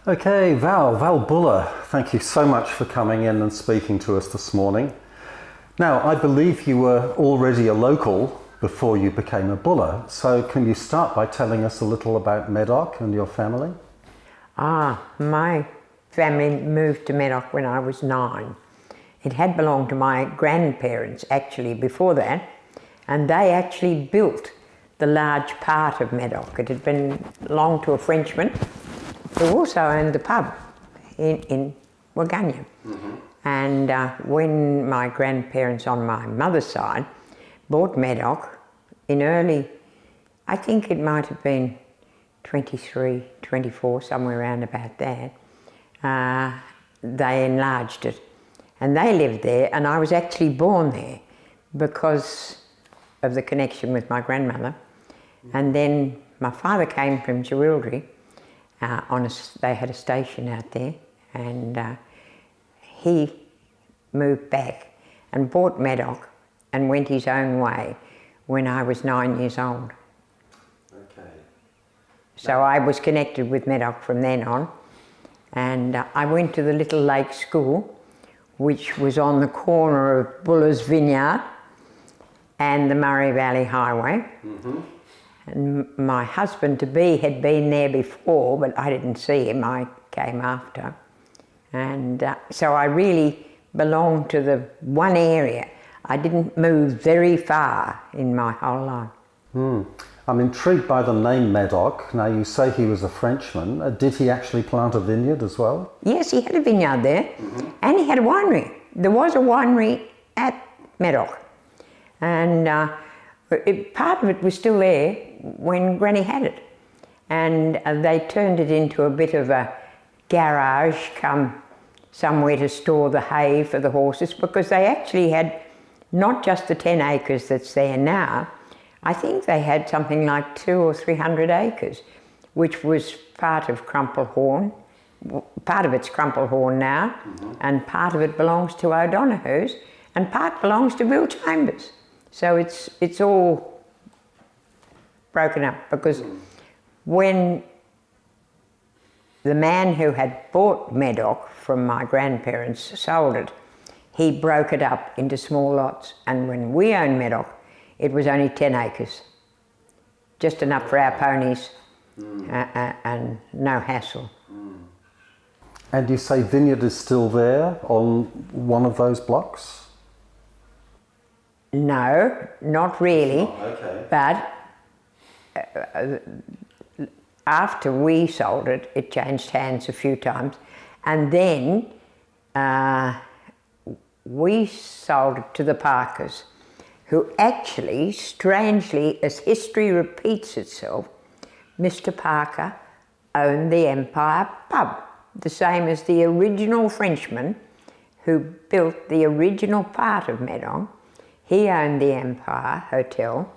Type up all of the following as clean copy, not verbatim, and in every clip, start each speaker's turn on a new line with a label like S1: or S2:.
S1: Okay, Val Buller, thank you so much for coming in and speaking to us this morning. Now, I believe you were already a local before you became a Buller, so can you start by telling us a little about Medoc and your family?
S2: My family moved to Medoc when I was 9. It had belonged to my grandparents actually before that, and they actually built the large part of Medoc. It had belonged to a Frenchman who also owned the pub in Waganya. And when my grandparents on my mother's side bought Medoc in early, I think it might have been 23, 24, somewhere around about that, they enlarged it. And they lived there, and I was actually born there because of the connection with my grandmother. And then my father came from Jerilderie. They had a station out there, and he moved back and bought Medoc and went his own way when I was 9 years old.
S1: Okay.
S2: So I was connected with Medoc from then on, and I went to the Little Lake School, which was on the corner of Buller's Vineyard and the Murray Valley Highway. And my husband-to-be had been there before, but I didn't see him, I came after. And so I really belonged to the one area. I didn't move very far in my whole life.
S1: I'm intrigued by the name Medoc. Now, you say he was a Frenchman. Did he actually plant a vineyard as well?
S2: Yes, he had a vineyard there, and he had a winery. There was a winery at Medoc, and part of it was still there when Granny had it, and they turned it into a bit of a garage come somewhere to store the hay for the horses, because they actually had not just the 10 acres that's there now. I think they had something like 200 or 300 acres, which was part of Crumplehorn. Part of it's Crumplehorn now, and part of it belongs to O'Donoghue's, and part belongs to Bill Chambers. So it's all broken up, because when the man who had bought Medoc from my grandparents sold it, he broke it up into small lots, and when we owned Medoc, it was only 10 acres, just enough for our ponies and no hassle.
S1: And you say vineyard is still there on one of those blocks?
S2: No, not really.
S1: Okay.
S2: But after we sold it, it changed hands a few times, and then we sold it to the Parkers, who actually, strangely, as history repeats itself, Mr. Parker owned the Empire pub, the same as the original Frenchman who built the original part of Medoc. He owned the Empire Hotel,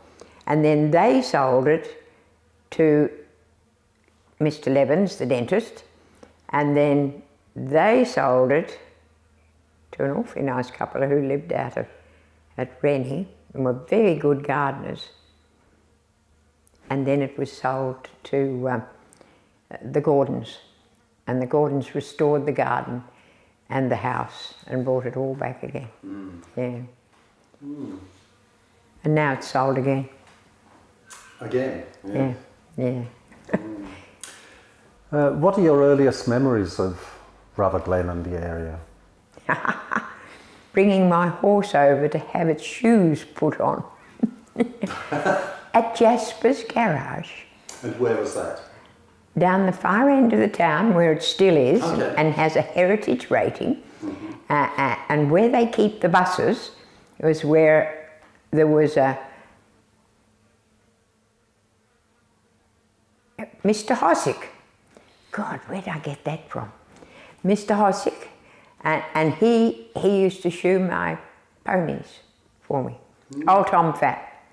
S2: and then they sold it to Mr. Levins, the dentist, and then they sold it to an awfully nice couple who lived out at Rennie and were very good gardeners. And then it was sold to the Gordons, and the Gordons restored the garden and the house and brought it all back again. Yeah. And now it's sold again.
S1: Again?
S2: Yeah.
S1: What are your earliest memories of Rutherglen and the area?
S2: Bringing my horse over to have its shoes put on at Jasper's garage.
S1: And where was that?
S2: Down the far end of the town, where it still is,
S1: Okay.
S2: and has a heritage rating. And where they keep the buses was where there was a Mr. Hosick. God, where did I get that from? Mr. Hosick, and he used to shoe my ponies for me. Old Tom Fat.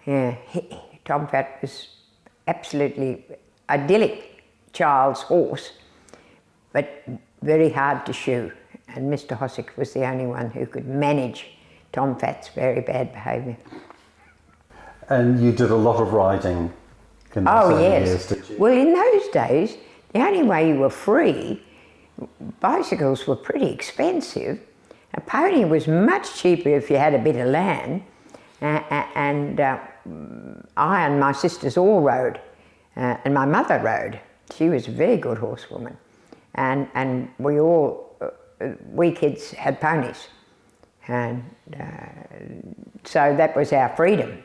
S2: Yeah, Tom Fat was absolutely idyllic child's horse, but very hard to shoe. And Mr. Hosick was the only one who could manage Tom Fat's very bad behaviour.
S1: And you did a lot of riding in those
S2: Oh
S1: early
S2: yes.
S1: years, did you?
S2: Well, in those days, The only way you were free, bicycles were pretty expensive. A pony was much cheaper if you had a bit of land, and I and my sisters all rode, and my mother rode. She was a very good horsewoman, and we kids had ponies, and so that was our freedom.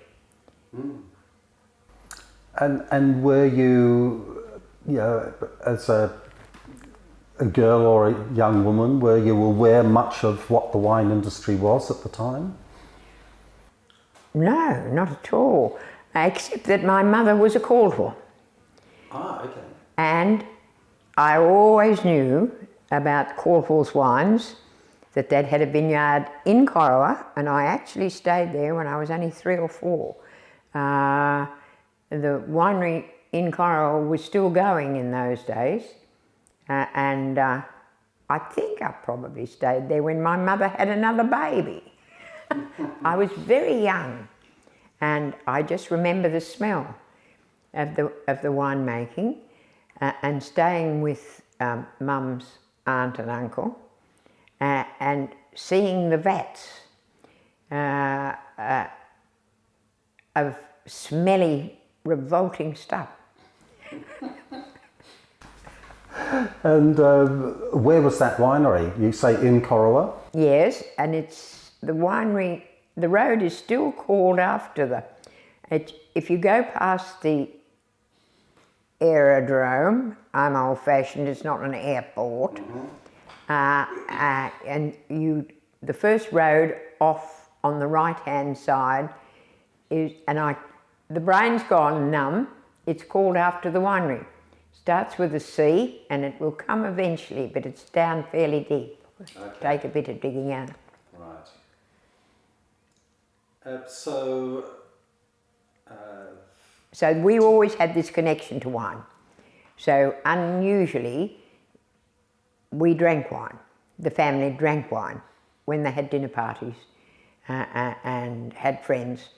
S1: And were you, as a girl or a young woman, were you aware much of what the wine industry was at the time?
S2: No, not at all, except that my mother was a Caldwell.
S1: Ah, okay.
S2: And I always knew about Caldwell's wines, that they'd had a vineyard in Corowa, and I actually stayed there when I was only 3 or 4. The winery in Corowa was still going in those days, and I think I probably stayed there when my mother had another baby. I was very young, and I just remember the smell of the winemaking, and staying with Mum's aunt and uncle, and seeing the vats of smelly, revolting stuff.
S1: And where was that winery? You say in Corowa?
S2: Yes, and it's the winery. The road is still called after if you go past the aerodrome, I'm old-fashioned, it's not an airport, and the first road off on the right-hand side is, the brain's gone numb, it's called after the winery. Starts with a C and it will come eventually, but it's down fairly deep. Okay. Take a bit of digging out.
S1: Right.
S2: So we always had this connection to wine. So unusually, we drank wine. The family drank wine when they had dinner parties and had friends.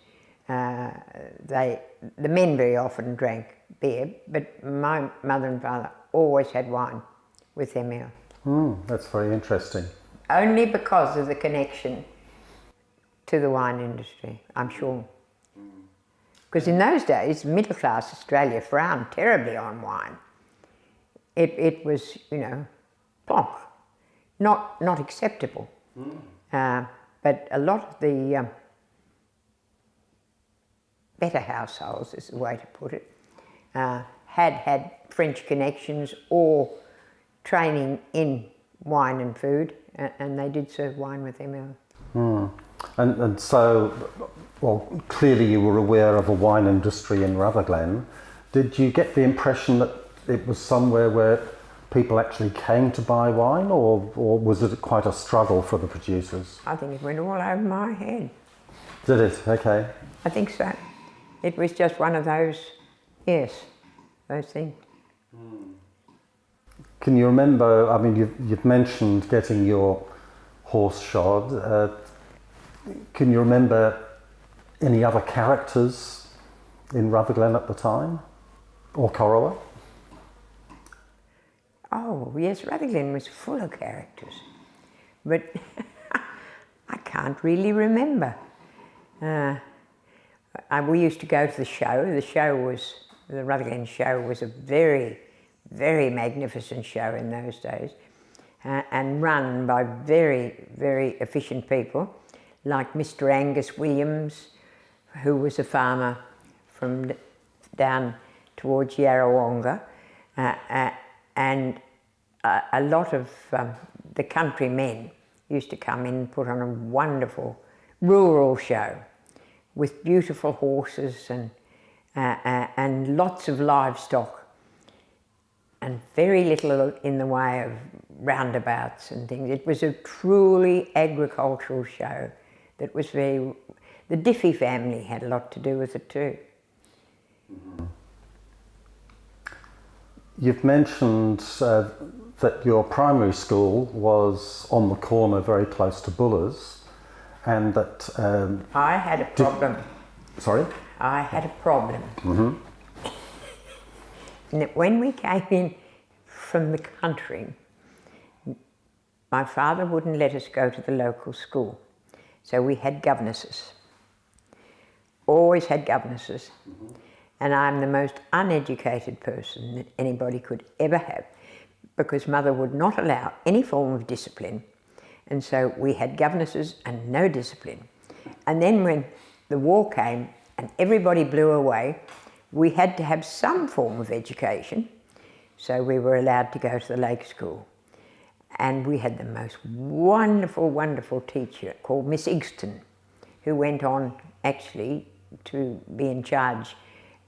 S2: The men very often drank beer, but my mother and father always had wine with their meal.
S1: That's very interesting.
S2: Only because of the connection to the wine industry, I'm sure. Because in those days, middle-class Australia frowned terribly on wine. It was, plonk, not acceptable. But a lot of the better households, is the way to put it, had French connections or training in wine and food, and they did serve wine with their meal.
S1: And so, well, clearly you were aware of a wine industry in Rutherglen. Did you get the impression that it was somewhere where people actually came to buy wine, or was it quite a struggle for the producers?
S2: I think it went all over my head.
S1: Did it? Okay.
S2: I think so. It was just one of those, those things.
S1: Can you remember, I mean, you've mentioned getting your horse shod. Can you remember any other characters in Rutherglen at the time? Or Corowa?
S2: Oh, yes, Rutherglen was full of characters. But I can't really remember. We used to go to the show. The Rutherglen show was a very, very magnificent show in those days, and run by very, very efficient people, like Mr. Angus Williams, who was a farmer from down towards Yarrawonga, and a lot of the country men used to come in and put on a wonderful rural show with beautiful horses and lots of livestock, and very little in the way of roundabouts and things. It was a truly agricultural show that was very... The Diffie family had a lot to do with it too.
S1: You've mentioned that your primary school was on the corner very close to Buller's, and that...
S2: I had a problem.
S1: Sorry?
S2: I had a problem. And that when we came in from the country, my father wouldn't let us go to the local school. So we had governesses. Always had governesses. And I'm the most uneducated person that anybody could ever have, because mother would not allow any form of discipline. And so we had governesses and no discipline. And then when the war came and everybody blew away, we had to have some form of education. So we were allowed to go to the lake school. And we had the most wonderful, wonderful teacher called Miss Igston, who went on actually to be in charge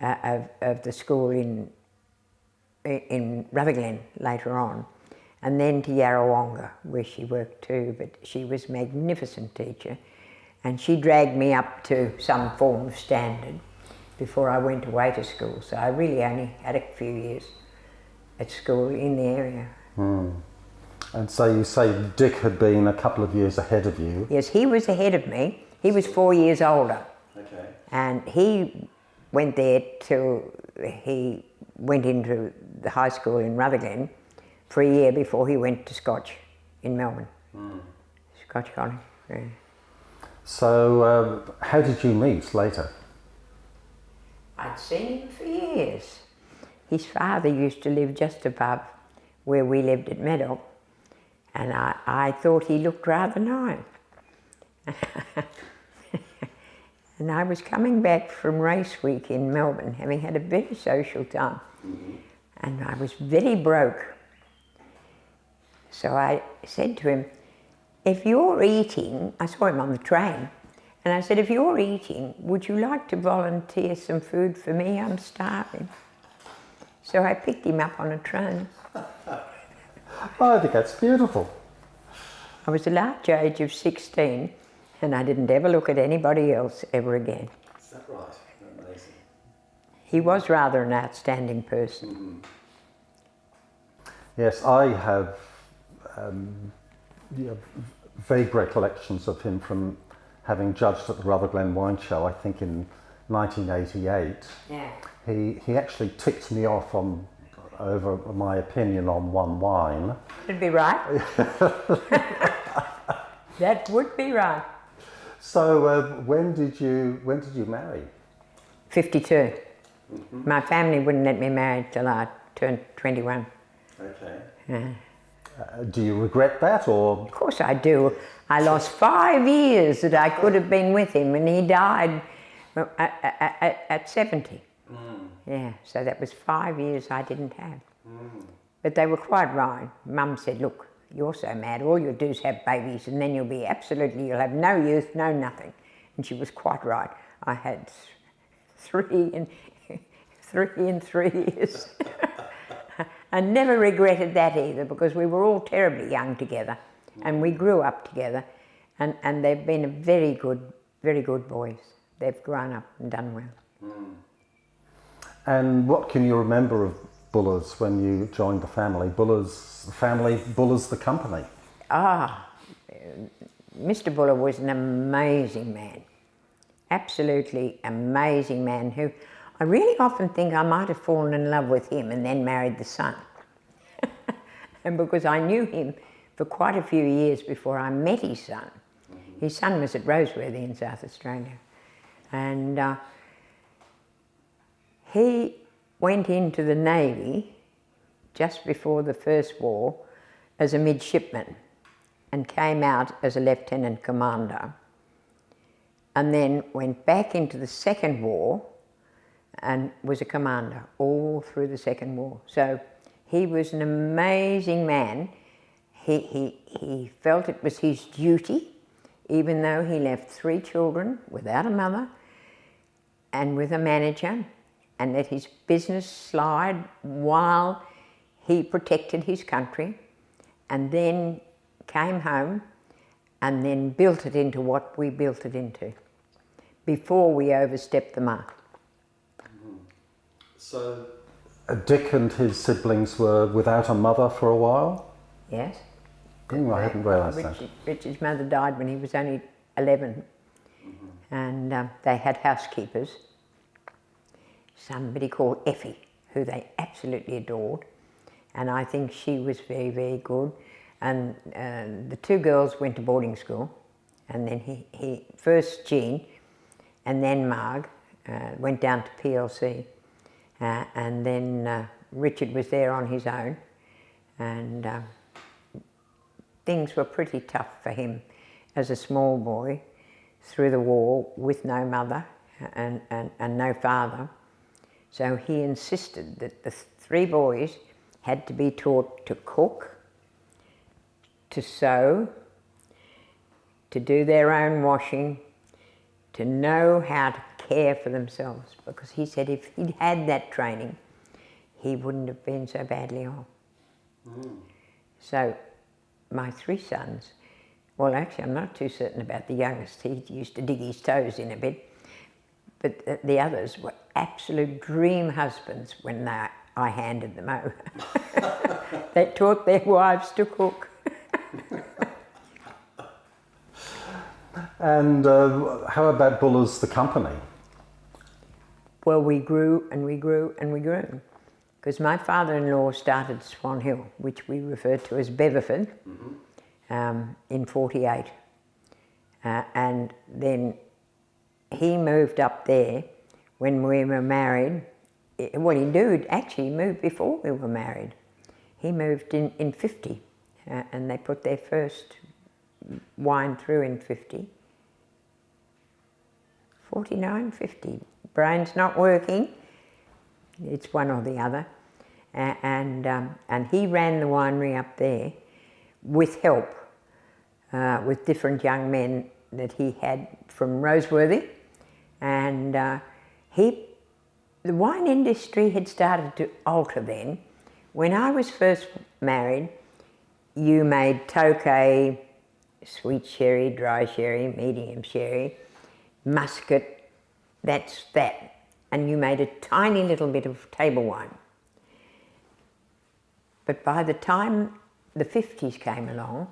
S2: of the school in Rutherglen later on, and then to Yarrawonga, where she worked too. But she was a magnificent teacher, and she dragged me up to some form of standard before I went away to school. So I really only had a few years at school in the area.
S1: And so you say Dick had been a couple of years ahead of you.
S2: Yes, he was ahead of me. He was 4 years older.
S1: Okay.
S2: And he went there till he went into the high school in Rutherglen for a year before he went to Scotch in Melbourne. Scotch College, yeah.
S1: So how did you meet later?
S2: I'd seen him for years. His father used to live just above where we lived at Meadow, and I thought he looked rather nice. And I was coming back from race week in Melbourne, having had a very social time, and I was very broke. So I said to him, if you're eating, I saw him on the train, and I said, if you're eating, would you like to volunteer some food for me? I'm starving. So I picked him up on a train.
S1: Oh, I think that's beautiful.
S2: I was the large age of 16, and I didn't ever look at anybody else ever again.
S1: Is that right? Amazing.
S2: He was rather an outstanding person.
S1: Yes, I have vague recollections of him from having judged at the Rutherglen Wine Show, I think in 1988.
S2: Yeah.
S1: He actually ticked me off over my opinion on one wine.
S2: That'd be right. That would be right.
S1: So when did you marry?
S2: 52. My family wouldn't let me marry till I turned 21.
S1: Okay.
S2: Yeah.
S1: Do you regret that, or?
S2: Of course I do. I lost 5 years that I could have been with him, and he died at 70. Yeah, so that was 5 years I didn't have. But they were quite right. Mum said, look, you're so mad, all you'll do is have babies and then you'll have no youth, no nothing. And she was quite right. I had three in 3 years. I never regretted that either, because we were all terribly young together and we grew up together, and they've been very good boys. They've grown up and done well.
S1: And what can you remember of Buller's when you joined the family? Buller's the family, Buller's the company.
S2: Mr. Buller was an amazing man, absolutely amazing man, who I really often think I might have fallen in love with him and then married the son. And because I knew him for quite a few years before I met his son. His son was at Roseworthy in South Australia. And he went into the Navy just before the First War as a midshipman and came out as a lieutenant commander, and then went back into the Second War and was a commander all through the Second War. So he was an amazing man. He felt it was his duty, even though he left 3 children without a mother and with a manager, and let his business slide while he protected his country, and then came home and then built it into what we built it into before we overstepped the mark.
S1: So Dick and his siblings were without a mother for a while?
S2: Yes.
S1: I hadn't realised that.
S2: Richard's mother died when he was only 11, and they had housekeepers. Somebody called Effie, who they absolutely adored, and I think she was very, very good. And the two girls went to boarding school, and then he first Jean, and then Marg went down to PLC, and then Richard was there on his own, and things were pretty tough for him as a small boy through the war with no mother and no father. So he insisted that the three boys had to be taught to cook, to sew, to do their own washing, to know how to care for themselves, because he said if he'd had that training, he wouldn't have been so badly off. So my three sons, well actually I'm not too certain about the youngest, he used to dig his toes in a bit, but the others were absolute dream husbands when I handed them over. They taught their wives to cook.
S1: And how about Buller's, the company?
S2: Well, we grew and we grew and we grew. Because my father-in-law started Swan Hill, which we referred to as Beverford, in 48. And then he moved up there when we were married. Well, he did actually move before we were married. He moved in 50, and they put their first wine through in 50. 49, 50. Brain's not working. It's one or the other. And he ran the winery up there with help, with different young men that he had from Roseworthy. And the wine industry had started to alter then. When I was first married, you made Tokay, sweet sherry, dry sherry, medium sherry, muscat, that's that. And you made a tiny little bit of table wine. But by the time the 50s came along,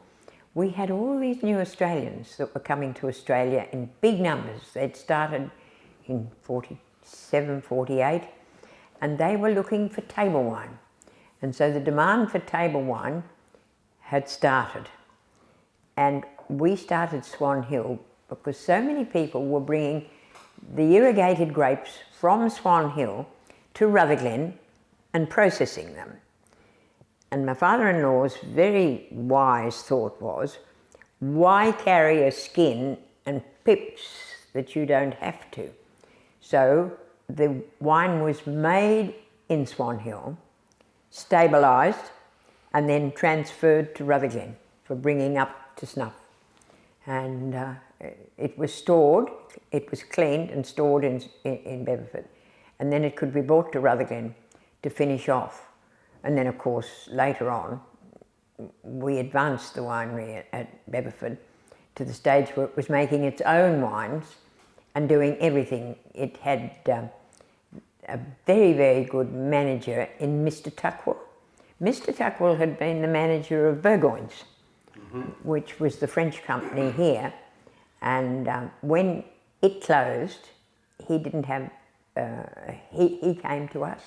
S2: we had all these new Australians that were coming to Australia in big numbers. They'd started in 47, 48, and they were looking for table wine. And so the demand for table wine had started. And we started Swan Hill because so many people were bringing the irrigated grapes from Swan Hill to Rutherglen and processing them. And my father-in-law's very wise thought was, why carry a skin and pips that you don't have to? So the wine was made in Swan Hill, stabilised, and then transferred to Rutherglen for bringing up to snuff. And it was stored, it was cleaned and stored in Beverford. And then it could be brought to Rutherglen to finish off. And then, of course, later on, we advanced the winery at Beverford to the stage where it was making its own wines and doing everything. It had a very, very good manager in Mr. Tuckwell. Mr. Tuckwell had been the manager of Burgoyne's, which was the French company here. And when it closed, he didn't have, he came to us.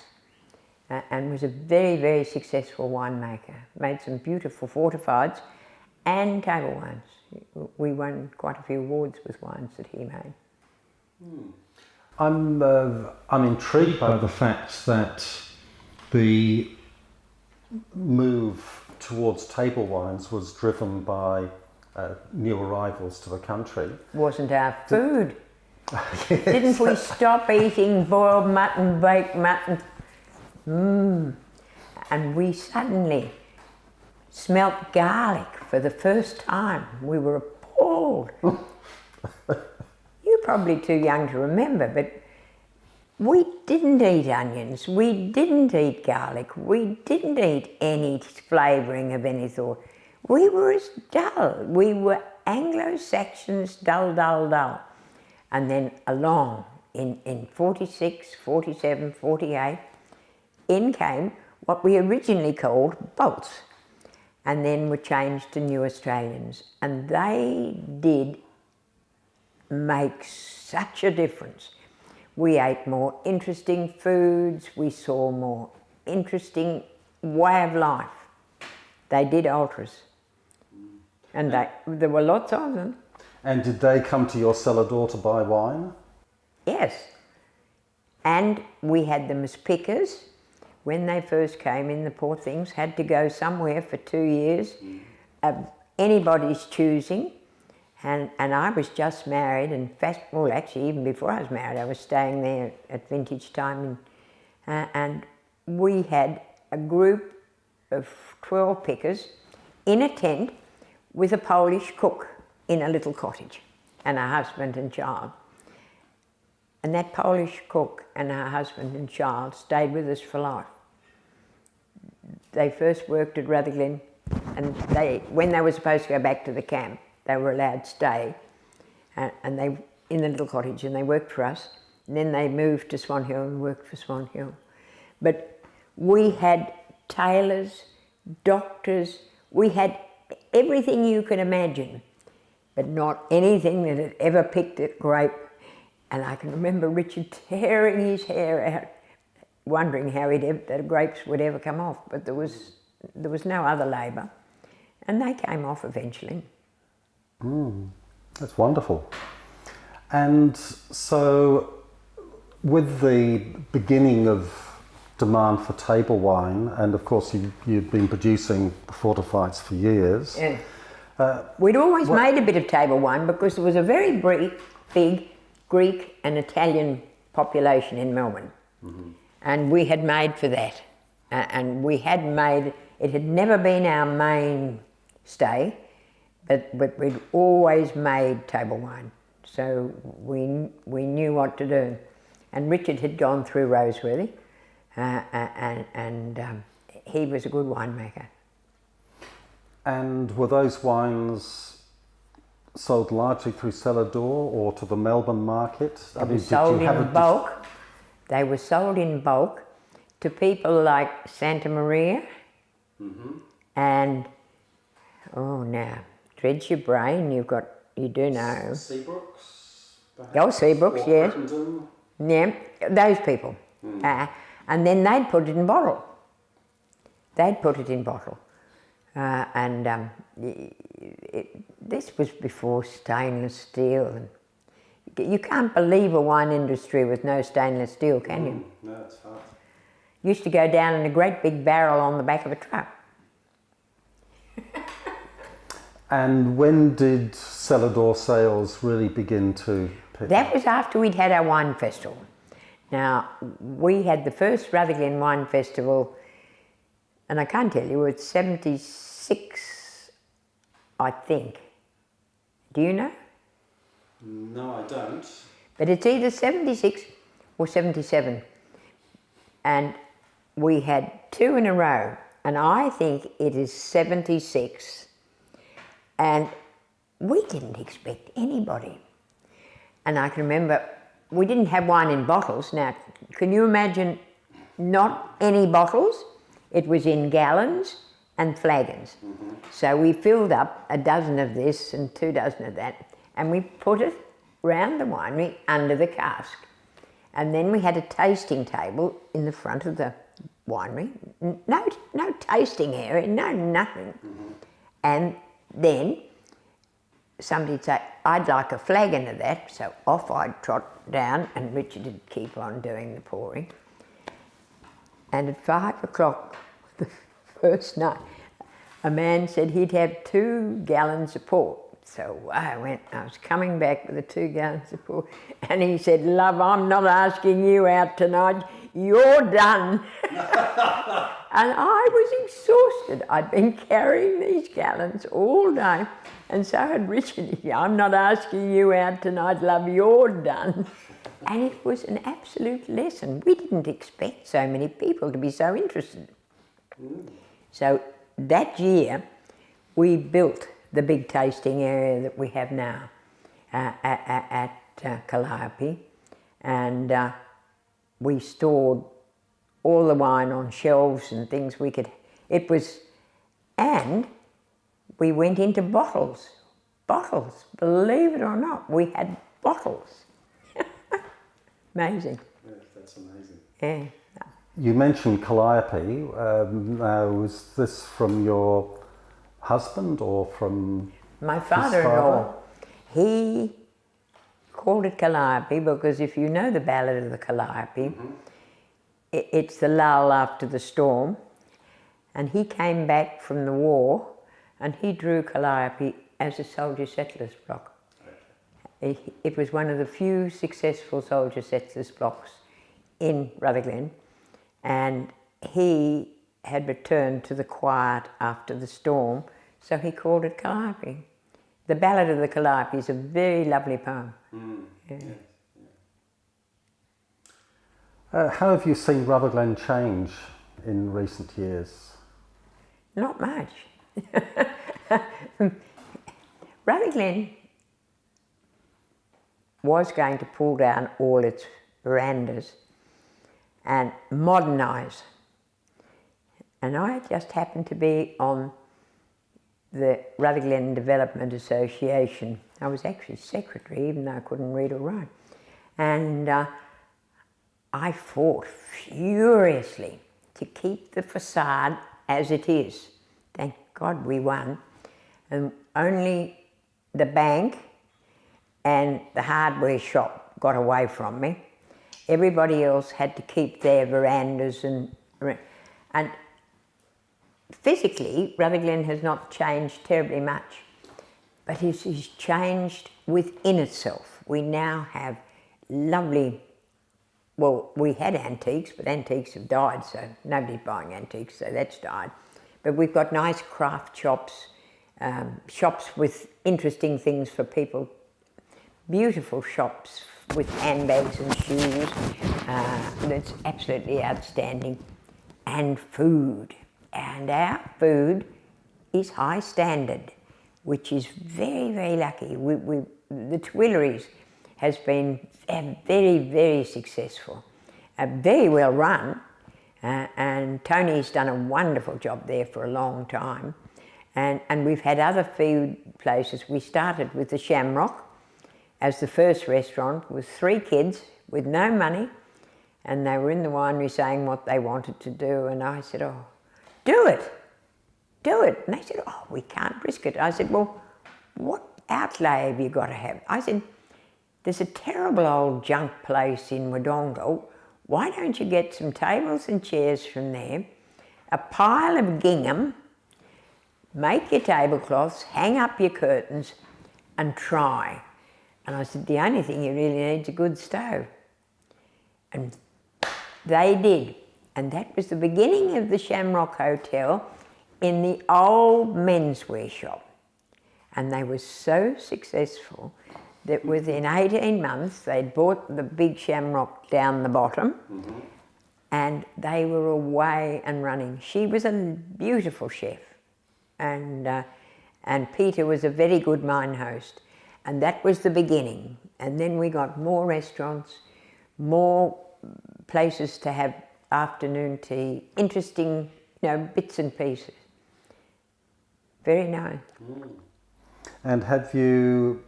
S2: And was a very, very successful winemaker. Made some beautiful fortifieds and table wines. We won quite a few awards with wines that he made.
S1: I'm intrigued by the fact that the move towards table wines was driven by new arrivals to the country.
S2: Wasn't our food. Didn't we stop eating boiled mutton, baked mutton? And we suddenly smelt garlic for the first time. We were appalled. You're probably too young to remember, but we didn't eat onions, we didn't eat garlic, we didn't eat any flavouring of any sort. We were as dull. We were Anglo-Saxons, dull, dull, dull. And then along in 46, 47, 48, in came what we originally called bolts, and then were changed to New Australians. And they did make such a difference. We ate more interesting foods, we saw more interesting way of life. They did ultras. And there were lots of them.
S1: And did they come to your cellar door to buy wine?
S2: Yes. And we had them as pickers. When they first came in, the poor things had to go somewhere for 2 years of anybody's choosing. And I was just married, in fact, well, actually, even before I was married, I was staying there at vintage time. And we had a group of 12 pickers in a tent with a Polish cook in a little cottage, and a husband and child. And that Polish cook and her husband and child stayed with us for life. They first worked at Rutherglen, and when they were supposed to go back to the camp, they were allowed to stay, and they in the little cottage, and they worked for us. And then they moved to Swan Hill and worked for Swan Hill. But we had tailors, doctors, we had everything you could imagine, but not anything that had ever picked a grape. And I can remember Richard tearing his hair out, wondering how the grapes would ever come off, but there was no other labour, and they came off eventually.
S1: That's wonderful. And so, with the beginning of demand for table wine, and of course you've been producing the fortifieds for years.
S2: Yeah. We'd always made a bit of table wine because there was a very big Greek and Italian population in Melbourne. And we had made for that. And we had made, it had never been our mainstay, but we'd always made table wine. So we knew what to do. And Richard had gone through Roseworthy, and he was a good winemaker.
S1: And were those wines sold largely through cellar door or to the Melbourne market?
S2: They were sold in bulk. They were sold in bulk to people like Santa Maria and, oh now, dredge your brain, you do know.
S1: Seabrooks?
S2: Oh, Seabrooks, yes.
S1: Crittenden?
S2: Yeah, those people. And then they'd put it in bottle. This was before stainless steel. And you can't believe a wine industry with no stainless steel, can you?
S1: No, it's hard.
S2: Used to go down in a great big barrel on the back of a truck.
S1: And when did cellar door sales really begin to pick
S2: That
S1: up?
S2: was after we'd had our wine festival. Now, we had the first Rutherglen Wine Festival, and I can't tell you, it's 76, I think. Do you know?
S1: No, I don't.
S2: But it's either 76 or 77. And we had two in a row, and I think it is 76. And we didn't expect anybody. And I can remember, we didn't have wine in bottles. Now, can you imagine not any bottles? It was in gallons and flagons. So we filled up a dozen of this and 2 dozen of that, and we put it round the winery under the cask. And then we had a tasting table in the front of the winery. No tasting area, no nothing. And then somebody'd say, I'd like a flagon of that. So off I'd trot down, and Richard would keep on doing the pouring. And at 5 o'clock the first night, a man said he'd have 2 gallons of port. So I was coming back with the 2 gallons of port, and he said, love, I'm not asking you out tonight, you're done. And I was exhausted. I'd been carrying these gallons all day, and so had Richard. I'm not asking you out tonight, love, you're done. And it was an absolute lesson. We didn't expect so many people to be so interested. So that year, we built the big tasting area that we have now at Calliope, and we stored all the wine on shelves and things we could. And we went into bottles, believe it or not, we had bottles. Amazing.
S1: Yeah, that's amazing.
S2: Yeah.
S1: You mentioned calliope. Now, was this from your husband or from
S2: My
S1: his
S2: father-in-law,
S1: father?
S2: he called it calliope because if you know the ballad of the calliope, it's the lull after the storm, and he came back from the war and he drew calliope as a soldier settlers block. It was one of the few successful soldier settlers blocks in Rutherglen, and he had returned to the quiet after the storm, so he called it calliope. The Ballad of the Calliope is a very lovely poem. Yeah.
S1: Yes. How have you seen Rutherglen change in recent years?
S2: Not much. Rutherglen was going to pull down all its verandas and modernise. And I just happened to be on the Rutherglen Development Association. I was actually secretary, even though I couldn't read or write. And I fought furiously to keep the facade as it is. Thank God we won. And only the bank and the hardware shop got away from me. Everybody else had to keep their verandas and physically, Rutherglen has not changed terribly much, but it has changed within itself. We now have lovely, well, we had antiques, but antiques have died, so nobody's buying antiques, so that's died. But we've got nice craft shops, shops with interesting things for people, beautiful shops with handbags and shoes. That's absolutely outstanding. And food. And our food is high standard, which is very, very lucky. The Tuileries has been very, very successful, very well run, and Tony's done a wonderful job there for a long time. And we've had other food places. We started with the Shamrock as the first restaurant with 3 kids with no money, and they were in the winery saying what they wanted to do, and I said, oh, do it. And they said, oh, we can't risk it. I said, well, what outlay have you got to have? I said, there's a terrible old junk place in Wodonga. Why don't you get some tables and chairs from there, a pile of gingham, make your tablecloths, hang up your curtains, and try. And I said, the only thing you really need is a good stove. And they did. And that was the beginning of the Shamrock Hotel in the old menswear shop. And they were so successful that within 18 months they'd bought the big Shamrock down the bottom, and they were away and running. She was a beautiful chef, and Peter was a very good mine host. And that was the beginning. And then we got more restaurants, more places to have afternoon tea, interesting, bits and pieces. Very nice.
S1: And have you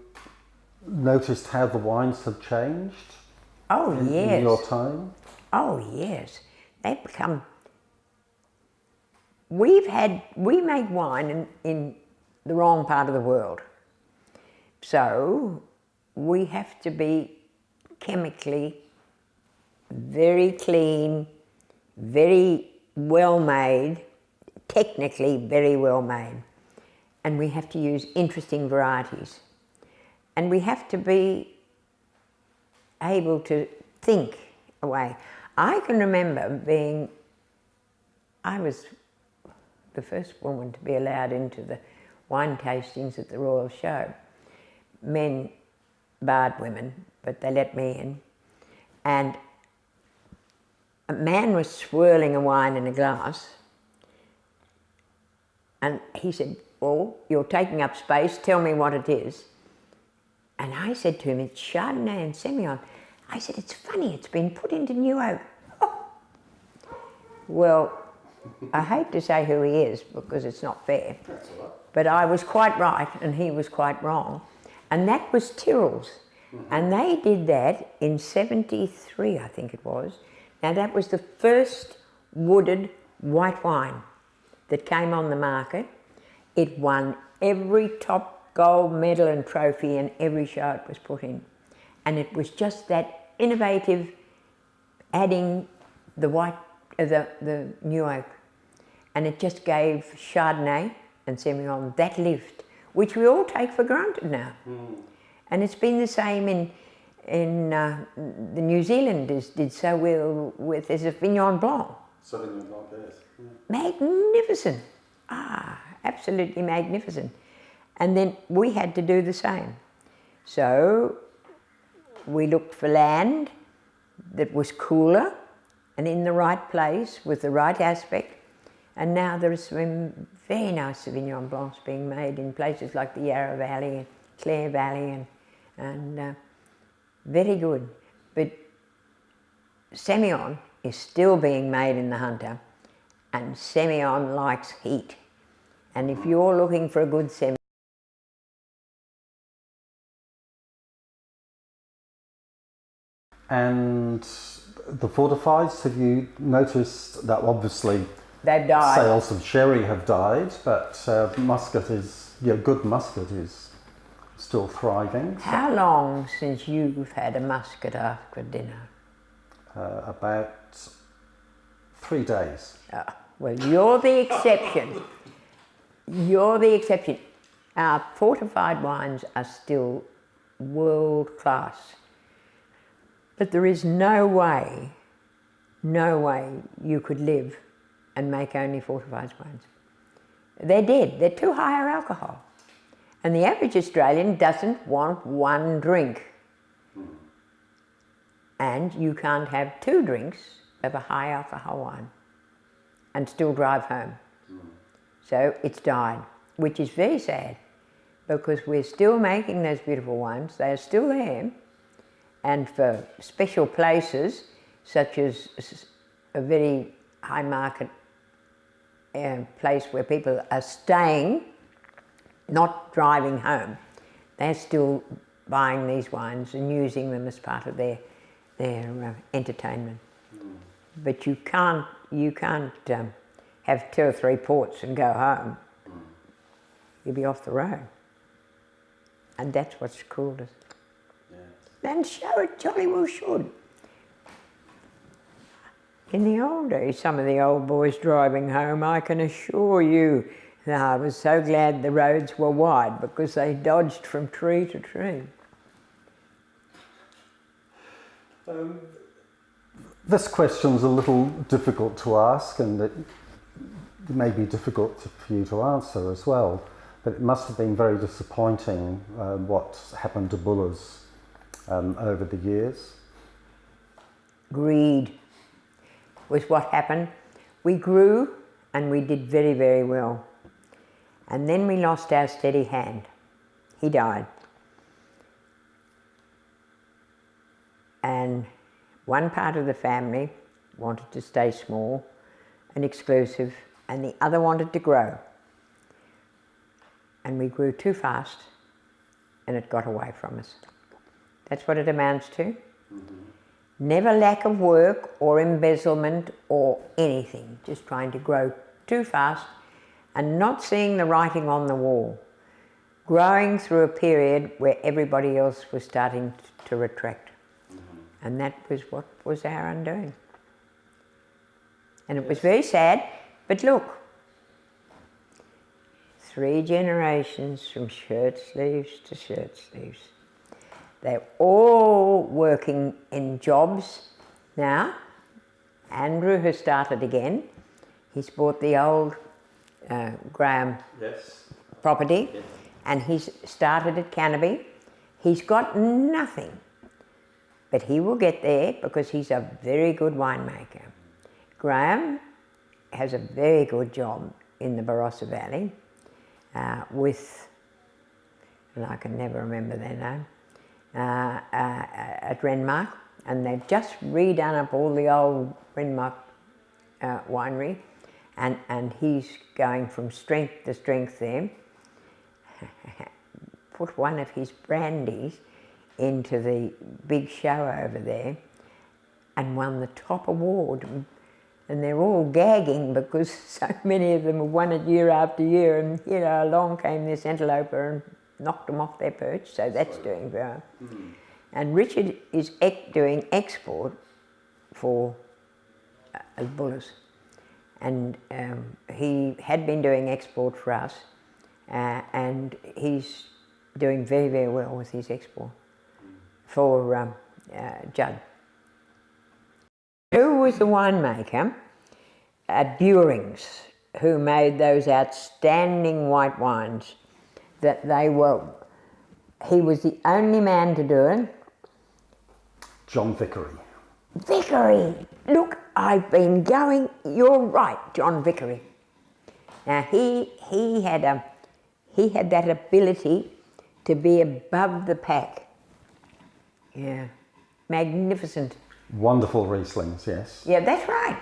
S1: noticed how the wines have changed?
S2: Oh, yes.
S1: In your time?
S2: Oh, yes. They've become... We make wine in the wrong part of the world. So we have to be chemically very clean, very well made, technically very well made. And we have to use interesting varieties. And we have to be able to think away. I can remember I was the first woman to be allowed into the wine tastings at the Royal Show. Men barred women, but they let me in. And a man was swirling a wine in a glass, and he said, well, you're taking up space, tell me what it is. And I said to him, it's Chardonnay and Semillon. I said, it's funny, it's been put into New Oak. Oh. Well, I hate to say who he is because it's not fair, but I was quite right and he was quite wrong. And that was Tyrrell's. And they did that in 73, I think it was. Now that was the first wooded white wine that came on the market. It won every top gold medal and trophy in every show it was put in. And it was just that innovative, adding the the new oak. And it just gave Chardonnay and Semillon that lift, which we all take for granted now. And it's been the same in the New Zealanders did so well with, there's a Sauvignon Blanc.
S1: Sauvignon Blanc, yes.
S2: Magnificent. Absolutely magnificent. And then we had to do the same. So we looked for land that was cooler and in the right place with the right aspect. And now there are some very nice Sauvignon Blancs being made in places like the Yarra Valley and Clare Valley and very good. But Semillon is still being made in the Hunter, and Semillon likes heat. And if you're looking for a good Semillon,
S1: And the fortifieds, have you noticed that obviously
S2: they've died.
S1: sales of sherry have died, but muscat is, good muscat is still thriving.
S2: How long since you've had a muscat after dinner?
S1: About 3 days.
S2: Well, you're the exception. You're the exception. Our fortified wines are still world class. But there is no way you could live and make only fortified wines. They're dead. They're too high alcohol. And the average Australian doesn't want one drink. And you can't have 2 drinks of a high alcohol wine and still drive home. So it's died, which is very sad, because we're still making those beautiful wines. They are still there. And for special places, such as a very high market place where people are staying, not driving home, they're still buying these wines and using them as part of their entertainment. But you can't have 2 or 3 ports and go home. You'll be off the road. And that's what's called us. And so it jolly well should. In the old days, some of the old boys driving home, I can assure you, I was so glad the roads were wide because they dodged from tree to tree.
S1: This question's a little difficult to ask, and it may be difficult for you to answer as well, but it must have been very disappointing what happened to Buller's over the years.
S2: Greed was what happened. We grew and we did very, very well. And then we lost our steady hand. He died. And one part of the family wanted to stay small and exclusive, and the other wanted to grow. And we grew too fast, and it got away from us. That's what it amounts to. Never lack of work or embezzlement or anything, just trying to grow too fast and not seeing the writing on the wall. Growing through a period where everybody else was starting to retract. And that was what was our undoing. And it was very sad, but look, 3 generations from shirt sleeves to shirt sleeves. They're all working in jobs now. Andrew has started again. He's bought the old Graham property, and he's started at Canterbury. He's got nothing, but he will get there because he's a very good winemaker. Graham has a very good job in the Barossa Valley with, and I can never remember their name, at Renmark, and they've just redone up all the old Renmark winery, and he's going from strength to strength there. Put one of his brandies into the big show over there, and won the top award. And they're all gagging because so many of them have won it year after year, and along came this interloper and knocked them off their perch, so that's doing well. And Richard is doing export for Bullers, and he had been doing export for us, and he's doing very, very well with his export for Judd. Who was the winemaker at Buring's who made those outstanding white wines that he was the only man to do it?
S1: John Vickery.
S2: Vickery! Look, I've been going, you're right, John Vickery. Now he had that ability to be above the pack. Yeah, magnificent.
S1: Wonderful Rieslings, yes.
S2: Yeah, that's right.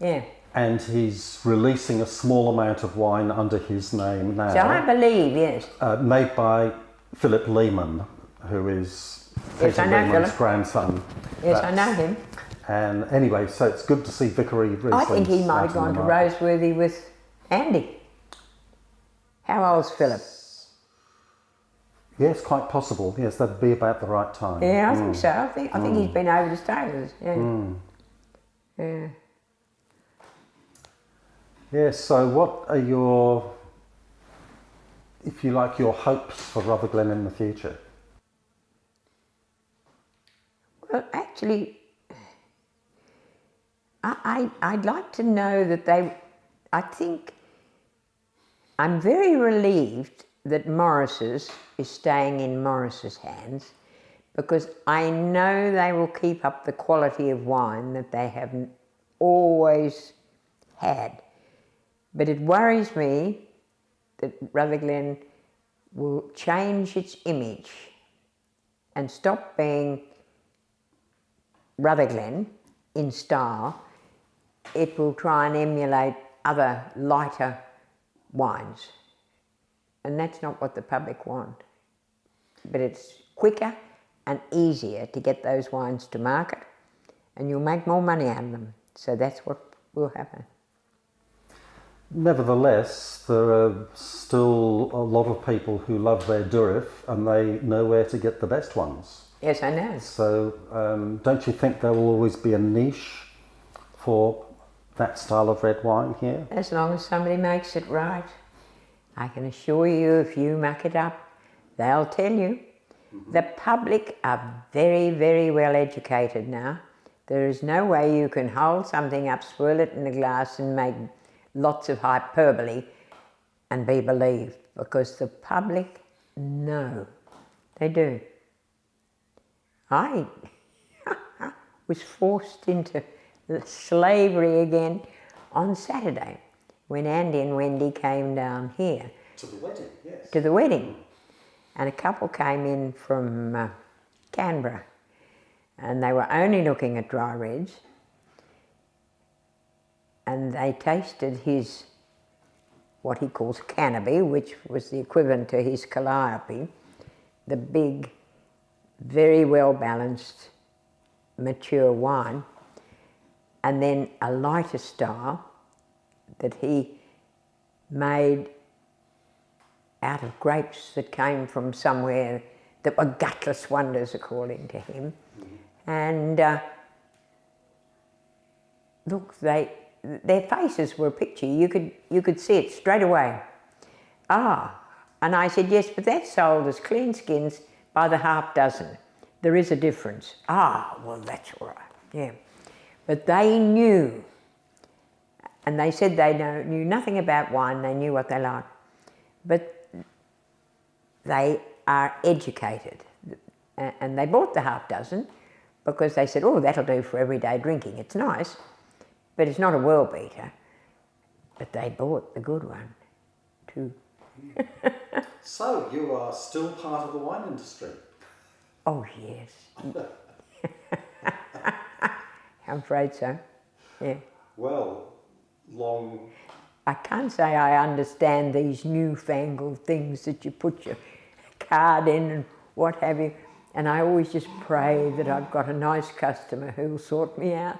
S2: Yeah.
S1: And he's releasing a small amount of wine under his name now.
S2: So I believe, yes.
S1: Made by Philip Lehman, who is Peter Lehman's grandson.
S2: Yes, I know him.
S1: And anyway, so it's good to see Vickery Rieslings.
S2: I think he might have gone to Roseworthy with Andy. How old's Philip?
S1: Yes, quite possible. Yes, that'd be about the right time.
S2: Yeah, I think so. I think he's been over to stay with us. Yeah. Yeah.
S1: Yes, so what are your, if you like, your hopes for Rutherglen in the future?
S2: Well, actually, I'd like to know that I think I'm very relieved that Morris's is staying in Morris's hands, because I know they will keep up the quality of wine that they have always had. But it worries me that Rutherglen will change its image and stop being Rutherglen in style. It will try and emulate other lighter wines. And that's not what the public want. But it's quicker and easier to get those wines to market, and you'll make more money out of them. So that's what will happen.
S1: Nevertheless, there are still a lot of people who love their Durif, and they know where to get the best ones.
S2: Yes, I know.
S1: So don't you think there will always be a niche for that style of red wine here?
S2: As long as somebody makes it right. I can assure you, if you muck it up, they'll tell you. The public are very, very well educated now. There is no way you can hold something up, swirl it in a glass and make lots of hyperbole and be believed, because the public know. They do. I was forced into slavery again on Saturday when Andy and Wendy came down here.
S1: To the wedding, yes.
S2: To the wedding. And a couple came in from Canberra, and they were only looking at dry reds, and they tasted his, what he calls Canopy, which was the equivalent to his Calliope, the big, very well balanced, mature wine, and then a lighter style that he made out of grapes that came from somewhere that were gutless wonders, according to him. And look, their faces were a picture. You could see it straight away. Ah, and I said, yes, but that's sold as clean skins by the half dozen. There is a difference. Ah, well, that's all right, yeah. But they knew, and they said they knew nothing about wine, they knew what they liked. But they are educated, and they bought the half dozen because they said, oh, that'll do for everyday drinking. It's nice, but it's not a world beater. But they bought the good one too.
S1: So you are still part of the wine industry?
S2: Oh, yes. I'm afraid so, yeah.
S1: Well, long...
S2: I can't say I understand these newfangled things that you put your card in and what have you. And I always just pray that I've got a nice customer who will sort me out.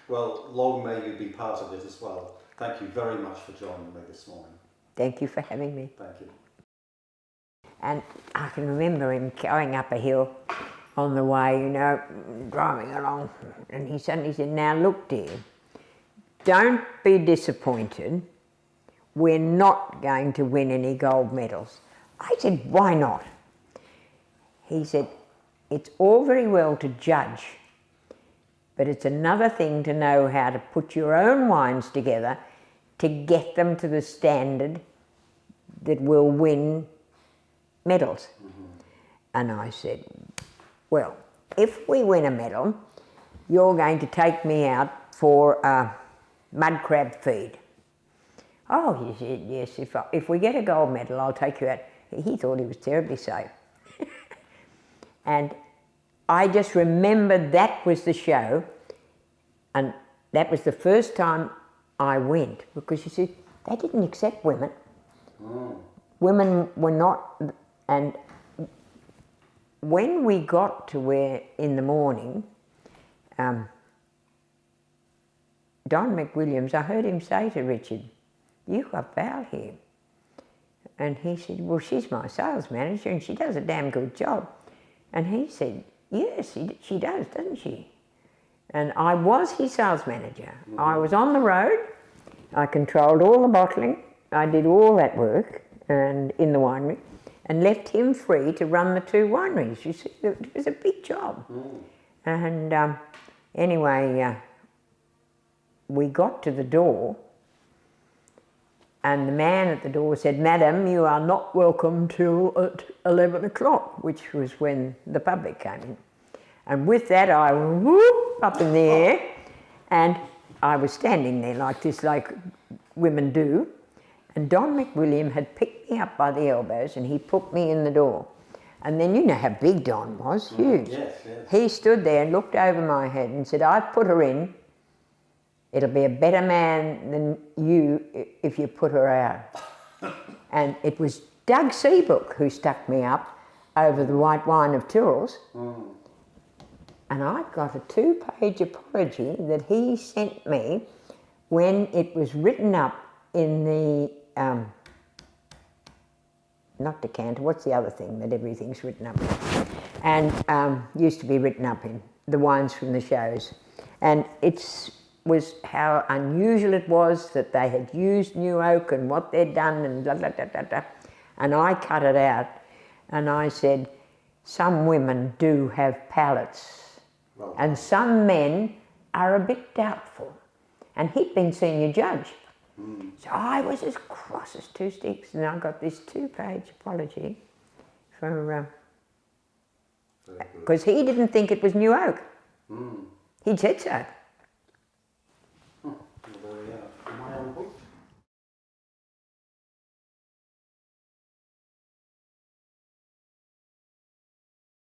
S1: Well, long may you be part of it as well. Thank you very much for joining me this morning.
S2: Thank you for having me.
S1: Thank you.
S2: And I can remember him going up a hill on the way, you know, driving along, and he suddenly said, "Now look, dear, don't be disappointed. We're not going to win any gold medals." I said, "Why not?" He said, "It's all very well to judge, but it's another thing to know how to put your own wines together to get them to the standard that will win medals." And I said, "Well, if we win a medal, you're going to take me out for a mud crab feed." "Oh," he said, "yes, if we get a gold medal, I'll take you out." He thought he was terribly safe. And I just remembered that was the show, and that was the first time I went, because you see, they didn't accept women. Women were not, and when we got to where in the morning, Don McWilliams, I heard him say to Richard, "You've got Val here." And he said, "Well, she's my sales manager and she does a damn good job." And he said, "Yes, she does, doesn't she?" And I was his sales manager. I was on the road, I controlled all the bottling, I did all that work and in the winery, and left him free to run the two wineries. You see, it was a big job. And anyway, we got to the door, and the man at the door said, "Madam, you are not welcome till at 11 o'clock, which was when the public came in. And with that, I whoop up in the air, and I was standing there like this, like women do. And Don McWilliam had picked me up by the elbows and he put me in the door. And then you know how big Don was, huge.
S1: Yes, yes.
S2: He stood there and looked over my head and said, "I've put her in. It'll be a better man than you if you put her out." And it was Doug Seabrook who stuck me up over the white wine of Tyrrell's. And I got a 2-page apology that he sent me when it was written up in the, not decanter, what's the other thing that everything's written up in? And used to be written up in, the wines from the shows. And it was how unusual it was that they had used new oak and what they'd done and blah, blah, blah, blah, blah. And I cut it out and I said, "Some women do have palates. Well, and some men are a bit doubtful." And he'd been senior judge. So I was as cross as two sticks, and I got this 2-page apology for, because he didn't think it was new oak. He said so.
S1: Very